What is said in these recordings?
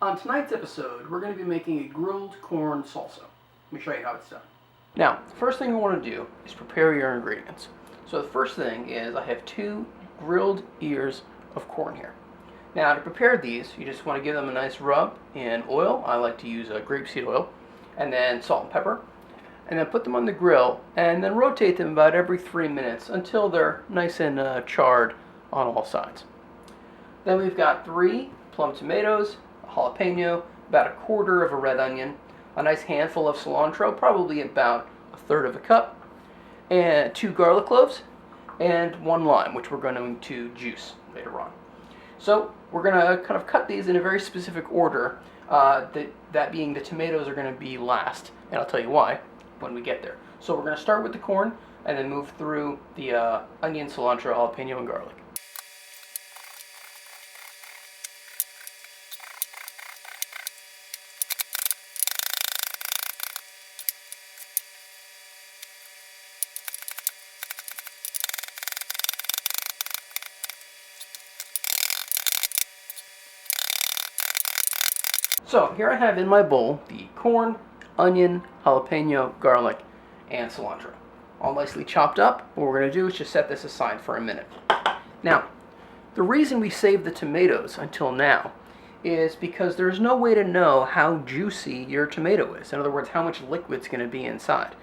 On tonight's episode, we're going to be making a grilled corn salsa. Let me show you how it's done. Now, the first thing you want to do is prepare your ingredients. So the first thing is I have 2 grilled ears of corn here. Now to prepare these, you just want to give them a nice rub in oil. I like to use grapeseed oil, and then salt and pepper. And then put them on the grill and then rotate them about every 3 minutes until they're nice and charred on all sides. Then we've got 3 plum tomatoes, a jalapeno, about 1/4 of a red onion, a nice handful of cilantro, probably about 1/3 of a cup, and 2 garlic cloves, and 1 lime, which we're going to juice later on. So we're going to kind of cut these in a very specific order, that being the tomatoes are going to be last, and I'll tell you why when we get there. So we're going to start with the corn and then move through the onion, cilantro, jalapeno, and garlic. So here I have in my bowl the corn, onion, jalapeno, garlic, and cilantro. All nicely chopped up. What we're going to do is just set this aside for a minute. Now, the reason we saved the tomatoes until now is because there's no way to know how juicy your tomato is. In other words, how much liquid's going to be inside.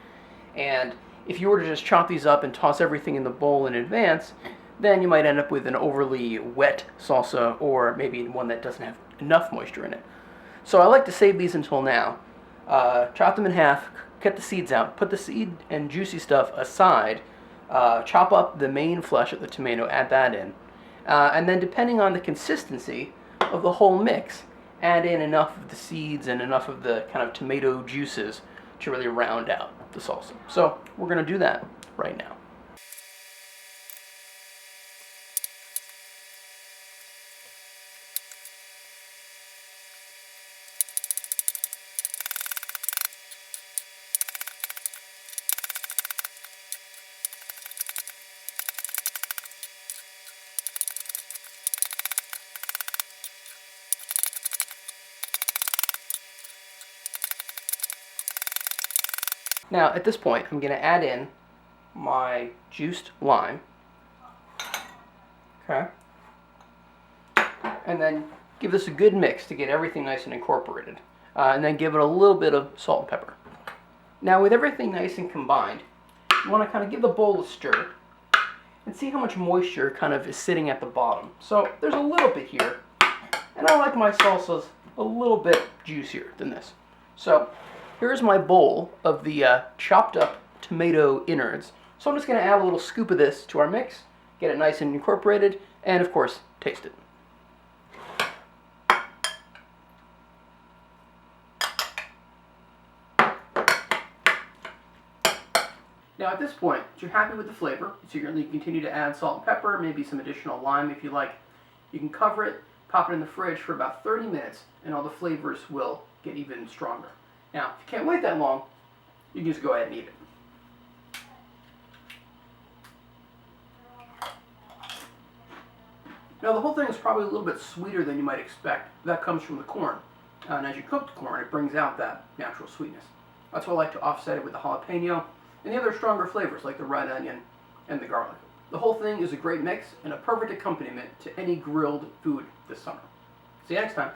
And if you were to just chop these up and toss everything in the bowl in advance, then you might end up with an overly wet salsa, or maybe one that doesn't have enough moisture in it. So I like to save these until now. Chop them in half, cut the seeds out, put the seed and juicy stuff aside, chop up the main flesh of the tomato, add that in, and then depending on the consistency of the whole mix, add in enough of the seeds and enough of the kind of tomato juices to really round out the salsa. So we're going to do that right now. Now, at this point, I'm going to add in my juiced lime. Okay. And then give this a good mix to get everything nice and incorporated. And then give it a little bit of salt and pepper. Now, with everything nice and combined, you want to kind of give the bowl a stir and see how much moisture kind of is sitting at the bottom. So there's a little bit here, and I like my salsas a little bit juicier than this. So here's my bowl of the chopped up tomato innards. So I'm just going to add a little scoop of this to our mix, get it nice and incorporated, and of course, taste it. Now at this point, if you're happy with the flavor, so you're going to continue to add salt and pepper, maybe some additional lime if you like. You can cover it, pop it in the fridge for about 30 minutes, and all the flavors will get even stronger. Now, if you can't wait that long, you can just go ahead and eat it. Now, the whole thing is probably a little bit sweeter than you might expect. That comes from the corn. And as you cook the corn, it brings out that natural sweetness. That's why I like to offset it with the jalapeno and the other stronger flavors like the red onion and the garlic. The whole thing is a great mix and a perfect accompaniment to any grilled food this summer. See you next time.